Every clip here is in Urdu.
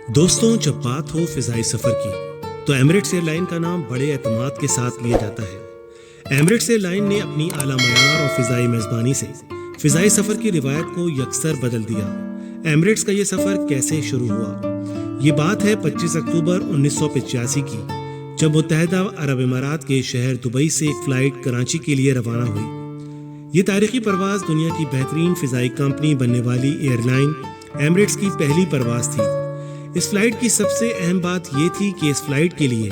دوستوں، جب بات ہو فضائی سفر کی تو ایمریٹس ایئر لائن کا نام بڑے اعتماد کے ساتھ لیا جاتا ہے۔ ایمریٹس ایئر لائن نے اپنی اعلیٰ معیار اور فضائی میزبانی سے فضائی سفر کی روایت کو یکسر بدل دیا۔ ایمریٹس کا یہ سفر کیسے شروع ہوا؟ یہ بات ہے 25 اکتوبر 1985 کی، جب متحدہ عرب امارات کے شہر دبئی سے ایک فلائٹ کراچی کے لیے روانہ ہوئی۔ یہ تاریخی پرواز دنیا کی بہترین فضائی کمپنی بننے والی ایئر لائن ایمریٹس کی پہلی پرواز تھی۔ اس فلائٹ کی سب سے اہم بات یہ تھی کہ اس فلائٹ کے لیے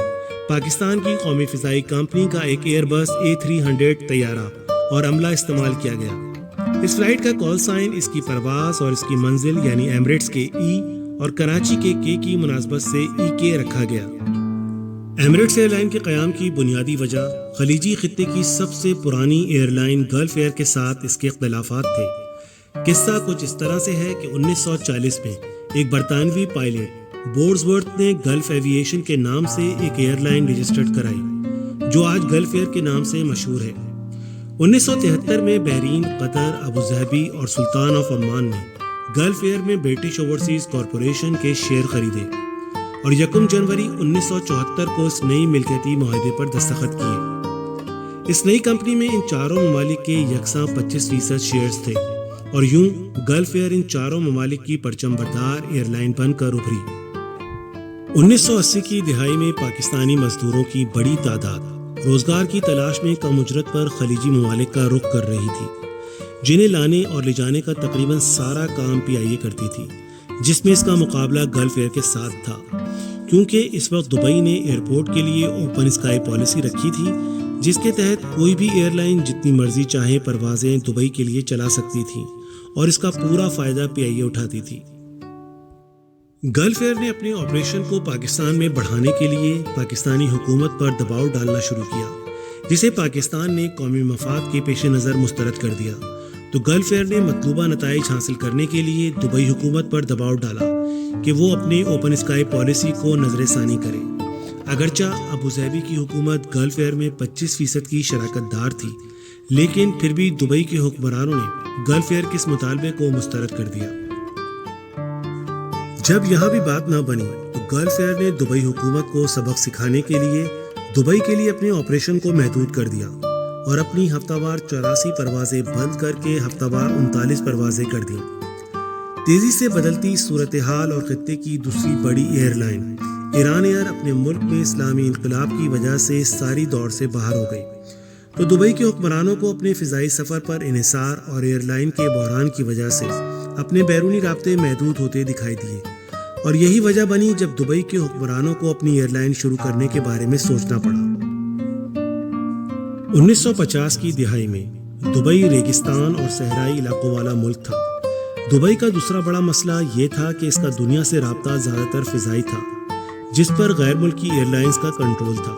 پاکستان کی قومی فضائی کمپنی کا ایک ایئر بس A300 طیارہ اور عملہ استعمال کیا گیا۔ اس فلائٹ کا کال سائن اس کی پرواز اور اس کی منزل یعنی ایمریٹس کے ای اور کراچی کے کے کی مناسبت سے EK رکھا گیا۔ ایمریٹس ایئر لائن کے قیام کی بنیادی وجہ خلیجی خطے کی سب سے پرانی ایئر لائن گلف ایئر کے ساتھ اس کے اختلافات تھے۔ قصہ کچھ اس طرح سے ہے کہ 1940 میں ایک برطانوی پائلٹ بورڈزورتھ نے گلف ایوییشن کے نام سے ایک ایئر لائن رجسٹرڈ کرائی، جو آج گلف ایئر کے نام سے مشہور ہے۔ 1973 میں بحرین، قطر، ابوظہبی اور سلطان آف عمان نے گلف ایئر میں برٹش اوورسیز کارپوریشن کے شیئر خریدے اور 1 جنوری 1974 کو اس نئی ملکیتی معاہدے پر دستخط کیے۔ اس نئی کمپنی میں ان چاروں ممالک کے یکساں 25% شیئرز تھے اور یوں گلف ایئر ان چاروں ممالک کی پرچم بردار ایئر لائن بن کر ابھری۔ 1980 کی دہائی میں پاکستانی مزدوروں کی بڑی تعداد روزگار کی تلاش میں کم اجرت پر خلیجی ممالک کا رخ کر رہی تھی، جنہیں لانے اور لے جانے کا تقریباً سارا کام PIA کرتی تھی، جس میں اس کا مقابلہ گلف ایئر کے ساتھ تھا، کیونکہ اس وقت دبئی نے ایئرپورٹ کے لیے اوپن اسکائی پالیسی رکھی تھی، جس کے تحت کوئی بھی ایئر لائن جتنی مرضی چاہے پروازیں دبئی کے لیے چلا سکتی تھی اور اس کا پورا فائدہ PIA اٹھاتی تھی۔ گلف ایئر نے اپنے آپریشن کو پاکستان میں بڑھانے کے لیے پاکستانی حکومت پر دباؤ ڈالنا شروع کیا، جسے پاکستان نے قومی مفاد کے پیش نظر مسترد کر دیا، تو گلف ایئر نے مطلوبہ نتائج حاصل کرنے کے لیے دبئی حکومت پر دباؤ ڈالا کہ وہ اپنے اوپن اسکائی پالیسی کو نظر ثانی کرے۔ اگرچہ ابوظہبی کی حکومت گلف ایئر میں 25% کی شراکت دار تھی، لیکن پھر بھی دبئی کے حکمرانوں نے گلف ایئر کے اس مطالبے کو مسترد کر دیا۔ جب یہاں بھی بات نہ بنی تو گلف ایئر نے دبئی حکومت کو سبق سکھانے کے لیے دبئی کے لیے اپنے آپریشن کو محدود کر دیا اور اپنی ہفتہ وار 84 پروازیں بند کر کے ہفتہ وار 39 پروازیں کر دیں۔ تیزی سے بدلتی صورتحال اور خطے کی دوسری بڑی ایئر لائن ایران ایئر اپنے ملک میں اسلامی انقلاب کی وجہ سے ساری دوڑ سے باہر ہو گئی، تو دبئی کے حکمرانوں کو اپنے فضائی سفر پر انحصار اور ایئر لائن کے بحران کی وجہ سے اپنے بیرونی رابطے محدود ہوتے دکھائی دیے، اور یہی وجہ بنی جب دبئی کے حکمرانوں کو اپنی ایئر لائن شروع کرنے کے بارے میں سوچنا پڑا۔ 1950 کی دہائی میں دبئی ریگستان اور صحرائی علاقوں والا ملک تھا۔ دبئی کا دوسرا بڑا مسئلہ یہ تھا کہ اس کا دنیا سے رابطہ زیادہ تر فضائی تھا، جس پر غیر ملکی ایئر لائنز کا کنٹرول تھا۔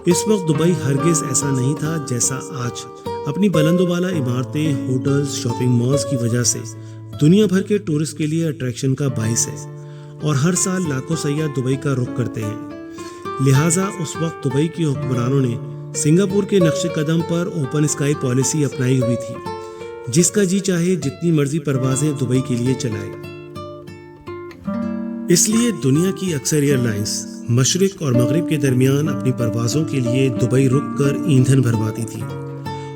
اس وقت دبئی ہرگز ایسا نہیں تھا جیسا آج اپنی بلند و بالا عمارتیں، ہوٹلز، شاپنگ مالز کی وجہ سے دنیا بھر کے ٹورسٹ کے لیے اٹریکشن کا باعث ہے، اور ہر سال لاکھوں سیاح دبئی کا رخ کرتے ہیں۔ لہٰذا اس وقت دبئی کے حکمرانوں نے سنگاپور کے نقش قدم پر اوپن اسکائی پالیسی اپنائی ہوئی تھی، جس کا جی چاہے جتنی مرضی پروازیں دبئی کے لیے چلائے۔ اس لیے دنیا کی اکثر ایئر لائنز مشرق اور مغرب کے درمیان اپنی پروازوں کے لیے دبئی رک کر ایندھن بھرواتی تھی،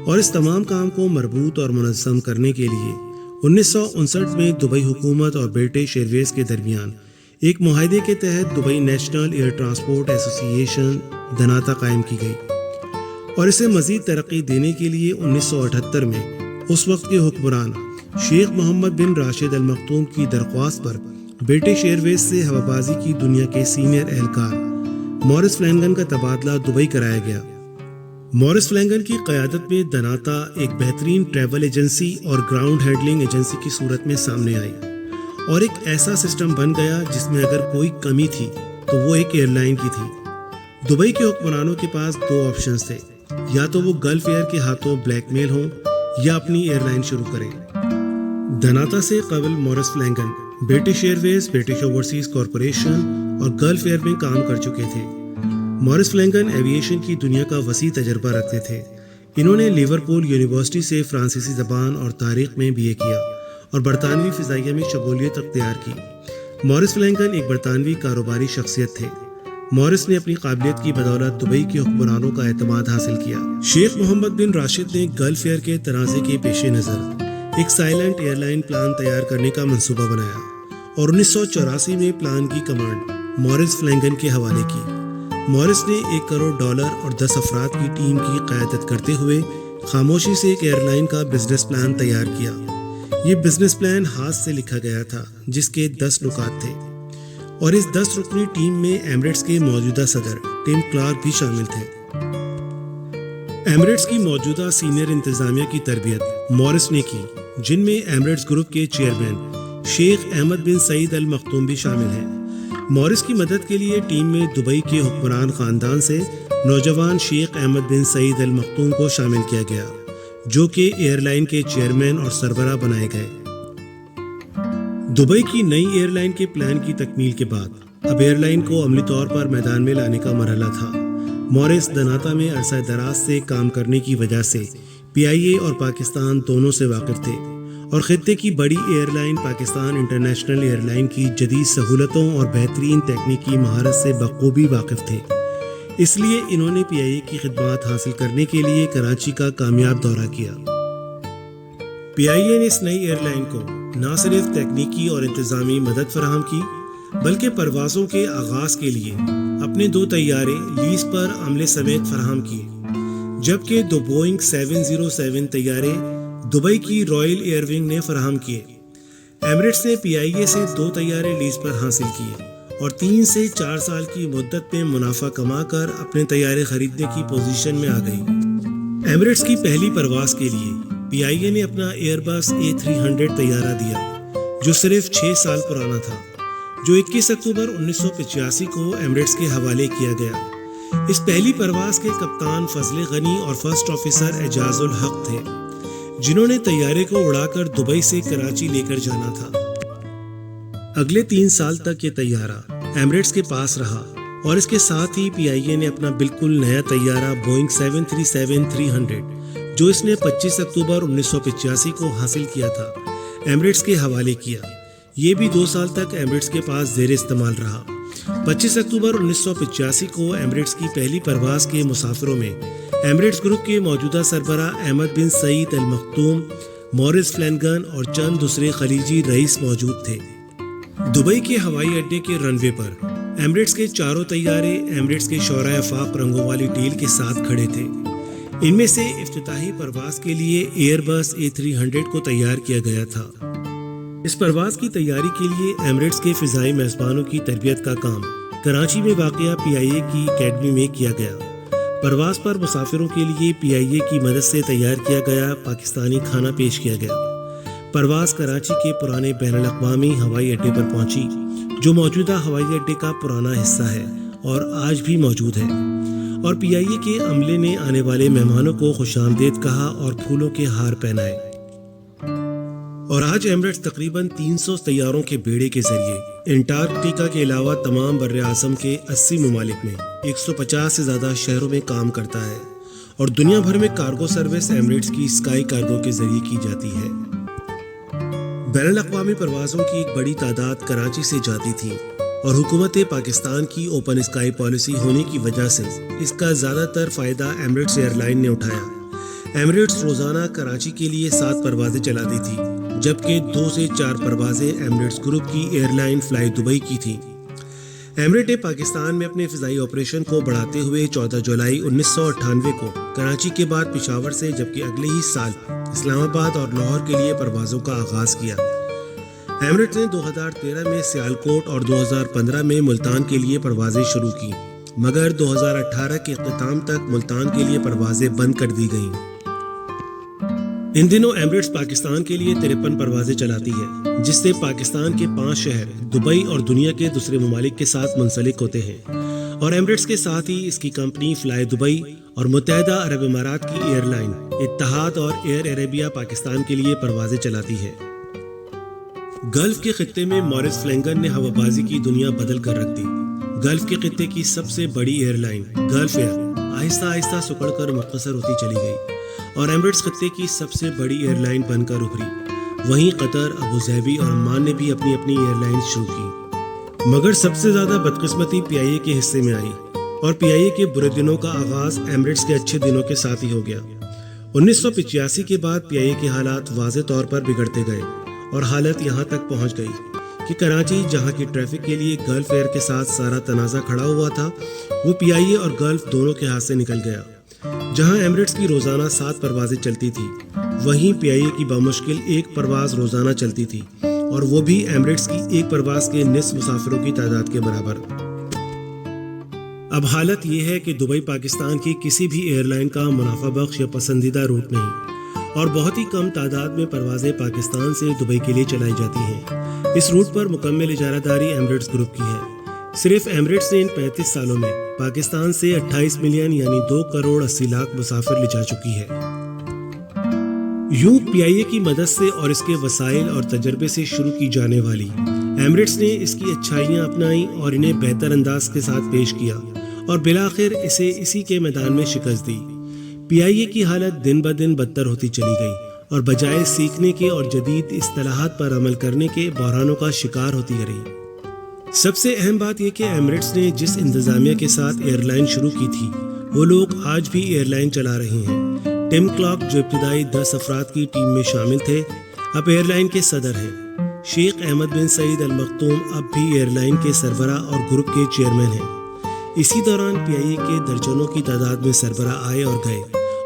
اور اس تمام کام کو مربوط اور منظم کرنے کے لیے 1959 میں دبئی حکومت اور برٹش ایئر ویز کے درمیان ایک معاہدے کے تحت دبئی نیشنل ایئر ٹرانسپورٹ ایسوسی ایشن دناتا قائم کی گئی، اور اسے مزید ترقی دینے کے لیے 1978 میں اس وقت کے حکمران شیخ محمد بن راشد المختوم کی درخواست پر برٹش ایئر ویز سے ہوابازی کی دنیا کے سینئر اہلکار مورس فلینگن کا تبادلہ دبئی کرایا گیا۔ مورس فلینگن کی قیادت میں دناتا ایک بہترین ٹریول ایجنسی اور گراؤنڈ ہینڈلنگ ایجنسی کی صورت میں سامنے آئی، اور ایک ایسا سسٹم بن گیا جس میں اگر کوئی کمی تھی تو وہ ایک ایئر لائن کی تھی۔ دبئی کے حکمرانوں کے پاس 2 آپشنز تھے، یا تو وہ گلف ایئر کے ہاتھوں بلیک میل ہوں یا اپنی ایئر لائن شروع کریں۔ دناتا سے قبل مورس فلینگن برٹش ایئر ویز، برٹش اوورسیز کارپوریشن اور گلف ایئر میں کام کر چکے تھے۔ مورس فلینگن ایوییشن کی دنیا کا وسیع تجربہ رکھتے تھے۔ انہوں نے لیورپول یونیورسٹی سے فرانسیسی زبان اور تاریخ میں BA کیا اور برطانوی فضائیہ میں شمولیت اختیار کی۔ مورس فلینگن ایک برطانوی کاروباری شخصیت تھے۔ مورس نے اپنی قابلیت کی بدولت دبئی کے حکمرانوں کا اعتماد حاصل کیا۔ شیخ محمد بن راشد نے گلف ایئر کے تنازع کے پیش نظر ایک سائلنٹ ایئر لائن پلان تیار کرنے کا منصوبہ بنایا اور 1984 میں پلان کی کمانڈ مورس فلینگن کے حوالے کی۔ مورس نے $1 کروڑ اور 10 افراد کی ٹیم کی قیادت کرتے ہوئے خاموشی سے ایک ایئر لائن کا بزنس پلان تیار کیا۔ یہ بزنس پلان ہاتھ سے لکھا گیا تھا جس کے 10 نکات تھے، اور اس 10 رکنی ٹیم میں ایمریٹس کے موجودہ صدر ٹم کلارک بھی شامل تھے۔ ایمریٹس کی موجودہ سینئر انتظامیہ کی تربیت مورس نے کی، جن میں ایمریٹس گروپ کے چیئرمین شیخ احمد بن سعید المختوم بھی شامل ہیں۔ مورس کی مدد کے لیے ٹیم میں دبئی کے حکمران خاندان سے نوجوان شیخ احمد بن سعید المختوم کو شامل کیا گیا، جو کہ ایئر لائن کے چیئرمین اور سربراہ بنائے گئے۔ دبئی کی نئی ایئر لائن کے پلان کی تکمیل کے بعد اب ایئر لائن کو عملی طور پر میدان میں لانے کا مرحلہ تھا۔ مورس دناتا میں عرصہ دراز سے کام کرنے کی وجہ سے PIA اور پاکستان دونوں سے واقف تھے، اور خطے کی بڑی airline Pakistan international airline کی جدید سہولتوں اور بہترین تکنیکی مہارت سے بخوبی واقف تھے۔ اس لیے انہوں نے PIA کی خدمات حاصل کرنے کے لیے کراچی کا کامیاب دورہ کیا۔ PIA نے اس نئی ایئر لائن کو نہ صرف تکنیکی اور انتظامی مدد فراہم کی، بلکہ پروازوں کے آغاز کے لیے اپنے 2 طیارے لیز پر عملے سمیت فراہم کیے، جبکہ 2 بوئنگ 707 طیارے دبئی کی رائل ایئر ونگ نے فراہم کیے۔ ایمریٹس نے PIA سے 2 طیارے لیز پر حاصل کیے اور 3 سے 4 سال کی مدت میں منافع کما کر اپنے طیارے خریدنے کی پوزیشن میں آ گئی۔ ایمریٹس کی پہلی پرواز کے لیے PIA نے اپنا ایئر بس A300 طیارہ دیا، جو صرف 6 سال پرانا تھا، جو 21 اکتوبر 1985 کو ایمریٹس کے حوالے کیا گیا۔ اس پہلی پرواز کے کپتان فضل غنی اور فرسٹ آفیسر اعجاز الحق تھے، جنہوں نے طیارے کو اڑا کر دبئی سے کراچی لے کر جانا تھا۔ اگلے 3 سال تک یہ طیارہ ایمریٹس کے پاس رہا، اور اس کے ساتھ ہی PIA نے اپنا بالکل نیا طیارہ بوئنگ 737-300، جو اس نے 25 اکتوبر 1985 کو حاصل کیا تھا، ایمریٹس کے حوالے کیا۔ یہ بھی 2 سال تک ایمریٹس کے پاس زیر استعمال رہا۔ 25 اکتوبر 1985 کو ایمریٹس کی پہلی پرواز کے مسافروں میں ایمریٹس گروپ کے موجودہ سربراہ احمد بن سعید المختوم، مورس فلینگن اور چند دوسرے خلیجی رئیس موجود تھے۔ دبئی کے ہوائی اڈے کے رن وے پر ایمریٹس کے 4 طیارے ایمریٹس کے شعراء آفاق رنگوں والی ٹیل کے ساتھ کھڑے تھے۔ ان میں سے افتتاحی پرواز کے لیے ایئر بس A300 کو تیار کیا گیا تھا۔ اس پرواز کی تیاری کے لیے ایمریٹس کے فضائی میزبانوں کی تربیت کا کام کراچی میں واقع PIA کی اکیڈمی میں کیا گیا۔ پرواز پر مسافروں کے لیے PIA کی مدد سے تیار کیا گیا پاکستانی کھانا پیش کیا گیا۔ پرواز کراچی کے پرانے بین الاقوامی ہوائی اڈے پر پہنچی، جو موجودہ ہوائی اڈے کا پرانا حصہ ہے اور آج بھی موجود ہے، اور PIA کے عملے نے آنے والے مہمانوں کو خوش آمدید کہا اور پھولوں کے ہار پہنائے۔ اور آج ایمریٹس تقریباً 300 طیاروں کے بیڑے کے ذریعے انٹارکٹیکا کے علاوہ تمام بر اعظم کے 80 ممالک میں 150 سے زیادہ شہروں میں کام کرتا ہے، اور دنیا بھر میں کارگو سروس ایمریٹس کی اسکائی کارگو کے ذریعے کی جاتی ہے۔ بین الاقوامی پروازوں کی ایک بڑی تعداد کراچی سے جاتی تھی، اور حکومت پاکستان کی اوپن اسکائی پالیسی ہونے کی وجہ سے اس کا زیادہ تر فائدہ ایمریٹس ایئر لائن نے اٹھایا۔ ایمریٹس روزانہ کراچی کے لیے 7 پروازیں چلاتی تھی، جبکہ 2 سے 4 پروازیں ایمریٹس گروپ کی ایئر لائن فلائی دبئی کی تھیں۔ ایمریٹ نے پاکستان میں اپنے فضائی آپریشن کو بڑھاتے ہوئے 14 جولائی 1998 کو کراچی کے بعد پشاور سے، جبکہ اگلے ہی سال اسلام آباد اور لاہور کے لیے پروازوں کا آغاز کیا۔ ایمریٹ نے 2013 میں سیالکوٹ اور 2015 میں ملتان کے لیے پروازیں شروع کی، مگر 2018 کے اختتام تک ملتان کے لیے پروازیں بند کر دی گئیں۔ ان دنوں ایمریٹس پاکستان کے لیے 53 پروازیں چلاتی ہے، جس سے پاکستان کے 5 شہر دبئی اور دنیا کے دوسرے ممالک کے ساتھ منسلک ہوتے ہیں، اور ایمریٹس کے ساتھ ہی اس کی کمپنی فلائی دبئی اور متحدہ عرب امارات کی ایئر لائن اتحاد اور ایئر عربیہ پاکستان کے لیے پروازیں چلاتی ہے۔ گلف کے خطے میں مورس فلینگن نے ہوا بازی کی دنیا بدل کر رکھ دی۔ گلف کے خطے کی سب سے بڑی ایئر لائن گلف ایئر آہستہ آہستہ سکڑ کر مختصر ہوتی چلی گئی، اور ایمریٹس خطے کی سب سے بڑی ایئر لائن بن کر ابھری۔ وہیں قطر، ابوظہبی اور عمان نے بھی اپنی اپنی ایئر لائن شروع کی۔ مگر سب سے زیادہ بدقسمتی پی آئی اے کے حصے میں آئی اور پی آئی اے کے برے دنوں کا آغاز ایمریٹس کے اچھے دنوں کے ساتھ ہی ہو گیا۔ 1985 کے بعد پی آئی اے کے حالات واضح طور پر بگڑتے گئے اور حالت یہاں تک پہنچ گئی کہ کراچی، جہاں کی ٹریفک کے لیے گلف ایئر کے ساتھ سارا تنازع کھڑا ہوا تھا، وہ پی آئی اے اور گلف دونوں کے ہاتھ سے نکل گیا۔ جہاں ایمریٹس کی روزانہ 7 پروازیں چلتی تھی، وہیں پی آئی اے کی بامشکل 1 پرواز روزانہ چلتی تھی، اور وہ بھی ایمریٹس کی 1 پرواز کے نصف مسافروں کی تعداد کے برابر۔ اب حالت یہ ہے کہ دبئی پاکستان کی کسی بھی ایئر لائن کا منافع بخش یا پسندیدہ روٹ نہیں، اور بہت ہی کم تعداد میں پروازیں پاکستان سے دبئی کے لیے چلائی جاتی ہیں۔ اس روٹ پر مکمل اجارہ داری ایمریٹس گروپ کی ہے۔ صرف ایمریٹس نے ان 35 سالوں میں پاکستان سے 28 ملین یعنی 2 کروڑ 80 لاکھ مسافر لے جا چکی ہے۔ یوں پی آئی اے کی مدد سے اور اس کے وسائل اور تجربے سے شروع کی جانے والی ایمریٹس نے اس کی اچھائیاں اپنائیں اور انہیں بہتر انداز کے ساتھ پیش کیا، اور بالآخر اسے اسی کے میدان میں شکست دی۔ پی آئی اے کی حالت دن بدن بدتر ہوتی چلی گئی اور بجائے سیکھنے کے اور جدید اصطلاحات پر عمل کرنے کے بحرانوں کا شکار ہوتی رہی۔ سب سے اہم بات یہ کہ ایمریٹس نے جس انتظامیہ کے ساتھ ایئر لائن شروع کی تھی، وہ لوگ آج بھی ایئر لائن چلا رہے ہیں۔ ٹم کلارک، جو ابتدائی 10 افراد کی ٹیم میں شامل تھے، اب ایئر لائن کے صدر ہیں۔ شیخ احمد بن سعید المختوم اب بھی ایئر لائن کے سربراہ اور گروپ کے چیئرمین ہیں۔ اسی دوران پی آئی اے کے درجنوں کی تعداد میں سربراہ آئے اور گئے،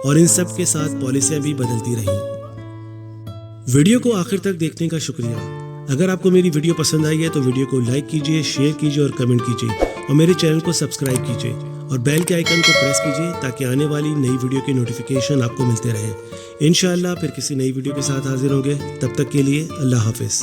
اور ان سب کے ساتھ پالیسیاں بھی بدلتی رہیں۔ ویڈیو کو آخر تک دیکھنے کا شکریہ۔ اگر آپ کو میری ویڈیو پسند آئی ہے تو ویڈیو کو لائک کیجئے، شیئر کیجئے اور کمنٹ کیجئے، اور میرے چینل کو سبسکرائب کیجئے اور بیل کے آئیکن کو پریس کیجئے تاکہ آنے والی نئی ویڈیو کی نوٹیفیکیشن آپ کو ملتے رہیں۔ انشاءاللہ پھر کسی نئی ویڈیو کے ساتھ حاضر ہوں گے۔ تب تک کے لیے اللہ حافظ۔